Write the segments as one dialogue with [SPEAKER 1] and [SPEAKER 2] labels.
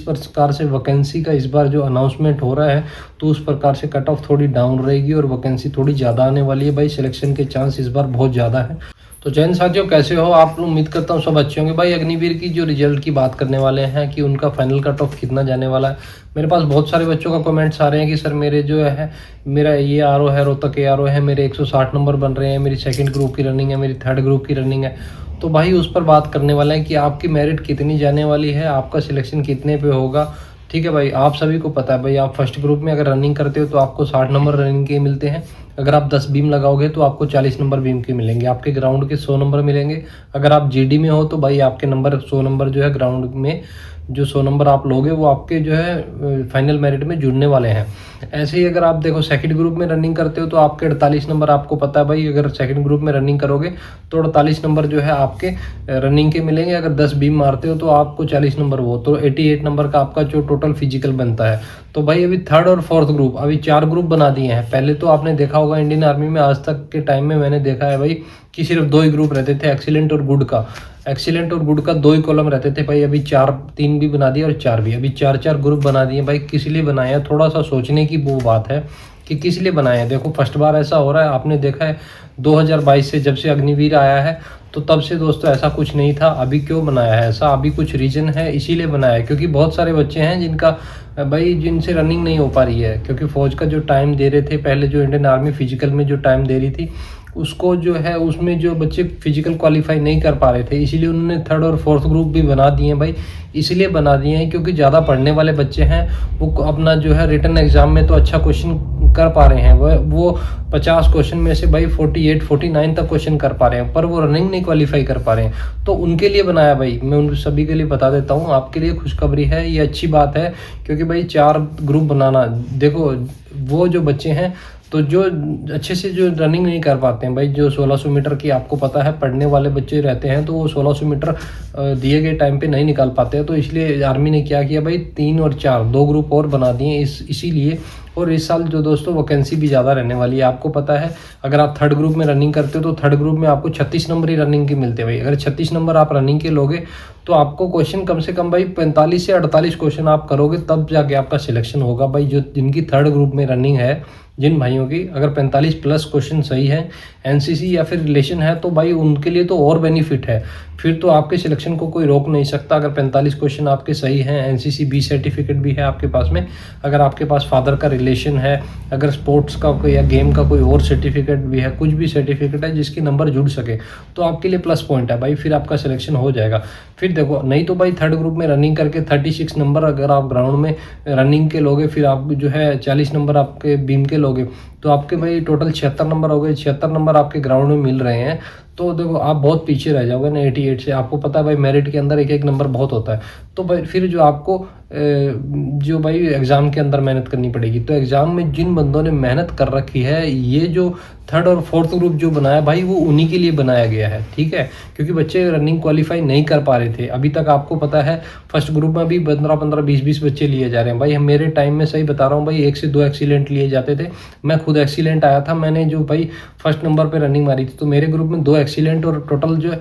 [SPEAKER 1] प्रकार से वैकेंसी का इस बार जो अनाउंसमेंट हो रहा है, तो उस प्रकार से कट ऑफ थोड़ी डाउन रहेगी और वैकेंसी थोड़ी ज़्यादा आने वाली है भाई। सिलेक्शन के चांस इस बार बहुत ज़्यादा है। तो जैन साथियों, कैसे हो आप? उम्मीद करता हूँ सब अच्छे होंगे भाई। अग्निवीर की जो रिजल्ट की बात करने वाले हैं कि उनका फाइनल कट ऑफ कितना जाने वाला है। मेरे पास बहुत सारे बच्चों का कमेंट्स आ रहे हैं कि सर मेरे जो है, मेरा ये आर है, रोहतक के आर है, मेरे 160 नंबर बन रहे हैं, मेरी सेकंड ग्रुप की रनिंग है, मेरी थर्ड ग्रुप की रनिंग है। तो भाई उस पर बात करने वाले हैं कि आपकी मेरिट कितनी जाने वाली है, आपका सिलेक्शन कितने पे होगा। ठीक है भाई, आप सभी को पता है भाई, आप फर्स्ट ग्रुप में अगर रनिंग करते हो तो आपको 60 नंबर रनिंग के मिलते हैं। अगर आप 10 बीम लगाओगे तो आपको 40 नंबर बीम के मिलेंगे, आपके ग्राउंड के 100 नंबर मिलेंगे। अगर आप जीडी में हो तो भाई आपके नंबर 100 नंबर जो है ग्राउंड में, जो 100 नंबर आप लोगे वो आपके जो है फाइनल मेरिट में जुड़ने वाले हैं। ऐसे ही अगर आप देखो सेकंड ग्रुप में रनिंग करते हो तो आपके 48 नंबर, आपको पता है भाई, अगर सेकंड ग्रुप में रनिंग करोगे तो 48 नंबर जो है आपके रनिंग के मिलेंगे। अगर 10 बीम मारते हो तो आपको 40 नंबर, वो तो 88 नंबर का आपका जो टोटल फिजिकल बनता है। तो भाई अभी थर्ड और फोर्थ ग्रुप, अभी 4 ग्रुप बना दिए हैं। पहले तो आपने देखा होगा इंडियन आर्मी में आज तक के टाइम में मैंने देखा है भाई कि सिर्फ 2 ही ग्रुप रहते थे, एक्सीलेंट और गुड का। एक्सीलेंट और गुड का 2 ही कॉलम रहते थे भाई। अभी 4, 3 भी बना दिए और 4 भी, अभी 4 ग्रुप बना दिए भाई। किस लिए बनाए हैं, थोड़ा सा सोचने की वो बात है कि किस लिए बनाए हैं। देखो फर्स्ट बार ऐसा हो रहा है, आपने देखा है 2022 से जब से अग्निवीर आया है, तो तब से दोस्तों ऐसा कुछ नहीं था। अभी क्यों बनाया है ऐसा, अभी कुछ रीजन है, इसीलिए बनाया है क्योंकि बहुत सारे बच्चे हैं जिनका भाई, जिनसे रनिंग नहीं हो पा रही है। क्योंकि फौज का जो टाइम दे रहे थे पहले, जो इंडियन आर्मी फिजिकल में जो टाइम दे रही थी, उसको जो है उसमें जो बच्चे फिजिकल क्वालिफाई नहीं कर पा रहे थे, इसीलिए उन्होंने थर्ड और फोर्थ ग्रुप भी बना दिए हैं भाई। इसलिए बना दिए हैं क्योंकि ज़्यादा पढ़ने वाले बच्चे हैं, वो अपना जो है रिटन एग्जाम में तो अच्छा क्वेश्चन कर पा रहे हैं। वो 50 क्वेश्चन में से भाई 48, 49 तक क्वेश्चन कर पा रहे हैं, पर वो रनिंग नहीं क्वालिफाई कर पा रहे हैं। तो उनके लिए बनाया भाई, मैं उन सभी के लिए बता देता हूँ। आपके लिए खुशखबरी है, ये अच्छी बात है क्योंकि भाई 4 ग्रुप बनाना, देखो वो जो बच्चे हैं तो जो अच्छे से जो रनिंग नहीं कर पाते हैं भाई, जो 1600 मीटर की आपको पता है पढ़ने वाले बच्चे रहते हैं, तो वो 1600 मीटर दिए गए टाइम पे नहीं निकाल पाते हैं। तो इसलिए आर्मी ने क्या किया भाई, 3 और 4 2 ग्रुप और बना दिए इसीलिए। और इस साल जो दोस्तों वैकेंसी भी ज़्यादा रहने वाली है, आपको पता है। अगर आप थर्ड ग्रुप में रनिंग करते हो तो थर्ड ग्रुप में आपको 36 नंबर ही रनिंग के मिलते हैं भाई। अगर 36 नंबर आप रनिंग के लोगे तो आपको क्वेश्चन कम से कम भाई 45 से 48 क्वेश्चन आप करोगे, तब जाके आपका सिलेक्शन होगा भाई। जो जिनकी थर्ड ग्रुप में रनिंग है, जिन भाइयों की अगर 45 प्लस क्वेश्चन सही है, एनसीसी या फिर रिलेशन है, तो भाई उनके लिए तो और बेनिफिट है। फिर तो आपके सिलेक्शन को कोई रोक नहीं सकता। अगर 45 क्वेश्चन आपके सही हैं, एनसीसी बी सर्टिफिकेट भी है आपके पास में, अगर आपके पास फादर का रिलेशन है, अगर स्पोर्ट्स का कोई या गेम का कोई और सर्टिफिकेट भी है, कुछ भी सर्टिफिकेट है जिसके नंबर जुड़ सके, तो आपके लिए प्लस पॉइंट है भाई, फिर आपका सिलेक्शन हो जाएगा। फिर देखो, नहीं तो भाई थर्ड ग्रुप में रनिंग करके 36 नंबर अगर आप ग्राउंड में रनिंग के लोगे, फिर आप जो है 40 नंबर आपके बीम के लोगे, तो आपके भाई टोटल 76 नंबर हो गए। 76 नंबर आपके ग्राउंड में मिल रहे हैं, तो देखो आप बहुत पीछे रह जाओगे ना 88 से। आपको पता है भाई मेरिट के अंदर एक एक नंबर बहुत होता है। तो भाई फिर जो आपको जो भाई एग्ज़ाम के अंदर मेहनत करनी पड़ेगी। तो एग्ज़ाम में जिन बंदों ने मेहनत कर रखी है, ये जो थर्ड और फोर्थ ग्रुप जो बनाया भाई, वो उन्हीं के लिए बनाया गया है, ठीक है। क्योंकि बच्चे रनिंग क्वालिफाई नहीं कर पा रहे थे अभी तक। आपको पता है फर्स्ट ग्रुप में भी 15-15, 20-20 बच्चे लिए जा रहे हैं भाई। हम मेरे टाइम में सही बता रहा हूँ भाई, 1 से 2 एक्सीलेंट लिए जाते थे। मैं खुद एक्सीलेंट आया था, मैंने जो भाई फर्स्ट नंबर पे रनिंग मारी थी, तो मेरे ग्रुप में 2 एक्सीलेंट और टोटल जो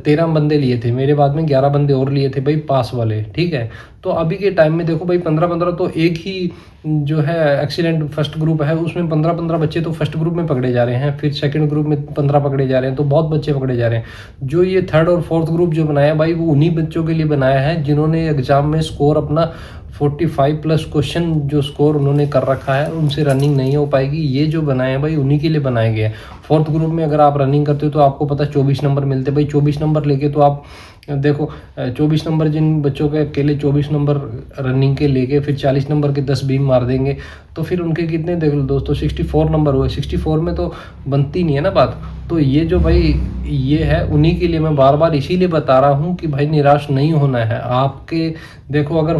[SPEAKER 1] 13 बंदे लिए थे। मेरे बाद में 11 बंदे और लिए थे भाई पास वाले, ठीक है। तो अभी के टाइम में देखो भाई 15-15 तो एक ही जो है एक्सीलेंट फर्स्ट ग्रुप है, उसमें 15-15 बच्चे तो फर्स्ट ग्रुप में पकड़े जा रहे हैं, फिर सेकंड ग्रुप में 15 पकड़े जा रहे हैं, तो बहुत बच्चे पकड़े जा रहे हैं। जो ये थर्ड और फोर्थ ग्रुप जो बनाया भाई, वो उन्हीं बच्चों के लिए बनाया है जिन्होंने एग्जाम में स्कोर अपना 45 प्लस क्वेश्चन जो स्कोर उन्होंने कर रखा है, उनसे रनिंग नहीं हो पाएगी। ये जो बनाए हैं भाई, उन्हीं के लिए बनाए गए हैं। फोर्थ ग्रुप में अगर आप रनिंग करते हो तो आपको पता 24 नंबर मिलते हैं भाई। 24 नंबर लेके तो आप देखो 24 नंबर जिन बच्चों के अकेले 24 नंबर रनिंग के लेके फिर 40 नंबर के 10 बीम मार देंगे, तो फिर उनके कितने देख लो दोस्तों, 64 नंबर हुए। 64 में तो बनती नहीं है ना बात। तो ये जो भाई ये है, उन्हीं के लिए मैं बार बार इसीलिए बता रहा हूँ कि भाई निराश नहीं होना है आपके। देखो अगर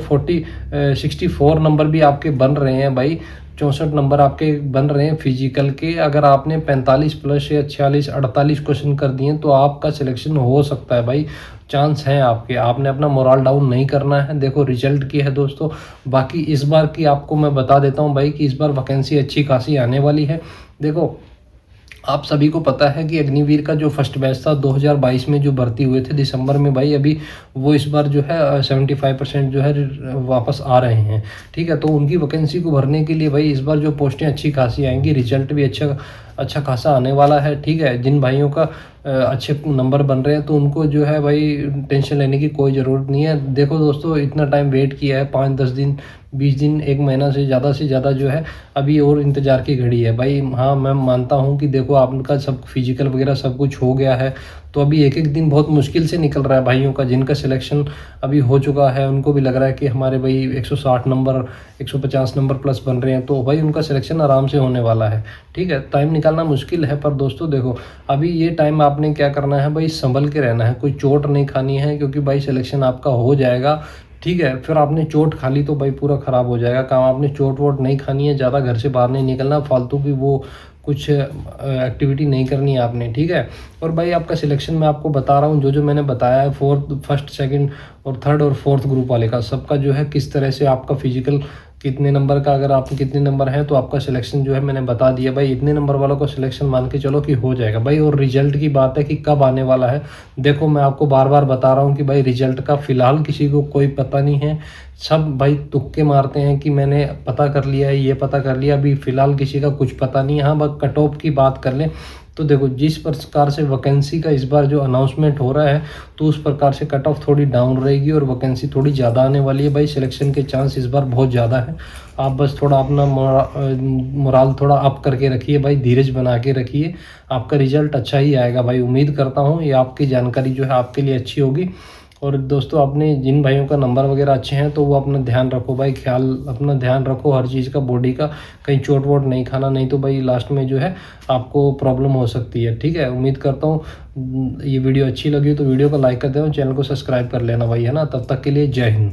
[SPEAKER 1] 64 नंबर भी आपके बन रहे हैं भाई, 64 नंबर आपके बन रहे हैं फिजिकल के, अगर आपने 45 प्लस या 46, 48 क्वेश्चन कर दिए तो आपका सिलेक्शन हो सकता है भाई। चांस हैं आपके, आपने अपना मोरल डाउन नहीं करना है। देखो रिजल्ट की है दोस्तों। बाकी इस बार की आपको मैं बता देता हूँ भाई कि इस बार वैकेंसी अच्छी खासी आने वाली है। देखो आप सभी को पता है कि अग्निवीर का जो फर्स्ट बैच था 2022 में जो भर्ती हुए थे दिसंबर में भाई, अभी वो इस बार जो है 75% जो है वापस आ रहे हैं। ठीक है, तो उनकी वैकेंसी को भरने के लिए भाई इस बार जो पोस्टें अच्छी खासी आएंगी, रिजल्ट भी अच्छा खासा आने वाला है। ठीक है, जिन भाइयों का अच्छे नंबर बन रहे हैं तो उनको जो है भाई टेंशन लेने की कोई ज़रूरत नहीं है। देखो दोस्तों, इतना टाइम वेट किया है, 5-10 दिन 20 दिन 1 महीना से ज़्यादा जो है अभी और इंतज़ार की घड़ी है भाई। हाँ, मैं मानता हूँ कि देखो आपका सब फिजिकल वगैरह सब कुछ हो गया है, तो अभी एक एक दिन बहुत मुश्किल से निकल रहा है भाइयों का। जिनका सिलेक्शन अभी हो चुका है उनको भी लग रहा है कि हमारे भाई 160 नंबर 150 नंबर प्लस बन रहे हैं, तो भाई उनका सिलेक्शन आराम से होने वाला है। ठीक है, टाइम निकालना मुश्किल है, पर दोस्तों देखो अभी ये टाइम आपने क्या करना है भाई, संभल के रहना है, कोई चोट नहीं खानी है, क्योंकि भाई सिलेक्शन आपका हो जाएगा। ठीक है, फिर आपने चोट खा ली तो भाई पूरा ख़राब हो जाएगा काम। आपने चोट वोट नहीं खानी है, ज़्यादा घर से बाहर नहीं निकलना, फालतू की वो कुछ एक्टिविटी नहीं करनी है आपने। ठीक है, और भाई आपका सिलेक्शन मैं आपको बता रहा हूँ, जो जो मैंने बताया है, फर्स्ट सेकंड और थर्ड और फोर्थ ग्रुप वाले का सबका जो है किस तरह से आपका फिजिकल कितने नंबर का, अगर आप कितने नंबर हैं तो आपका सिलेक्शन जो है मैंने बता दिया भाई। इतने नंबर वालों को सिलेक्शन मान के चलो कि हो जाएगा भाई। और रिजल्ट की बात है कि कब आने वाला है, देखो मैं आपको बार बार बता रहा हूँ कि भाई रिजल्ट का फ़िलहाल किसी को कोई पता नहीं है। सब भाई तुक्के मारते हैं कि मैंने पता कर लिया है, ये पता कर लिया, अभी फ़िलहाल किसी का कुछ पता नहीं है। हाँ, बस कट ऑफ की बात कर लें तो देखो जिस प्रकार से वैकेंसी का इस बार जो अनाउंसमेंट हो रहा है, तो उस प्रकार से कट ऑफ थोड़ी डाउन रहेगी और वैकेंसी थोड़ी ज़्यादा आने वाली है भाई। सिलेक्शन के चांस इस बार बहुत ज़्यादा है। आप बस थोड़ा अपना मोराल थोड़ा अप करके रखिए भाई, धीरज बना के रखिए, आपका रिजल्ट अच्छा ही आएगा भाई। उम्मीद करता हूँ ये आपकी जानकारी जो है आपके लिए अच्छी होगी। और दोस्तों, अपने जिन भाइयों का नंबर वगैरह अच्छे हैं तो वो अपना ध्यान रखो भाई, अपना ध्यान रखो हर चीज़ का, बॉडी का, कहीं चोट वोट नहीं खाना, नहीं तो भाई लास्ट में जो है आपको प्रॉब्लम हो सकती है। ठीक है, उम्मीद करता हूँ ये वीडियो अच्छी लगी तो वीडियो को लाइक कर देना, चैनल को सब्सक्राइब कर लेना भाई, है ना। तब तक के लिए जय हिंद।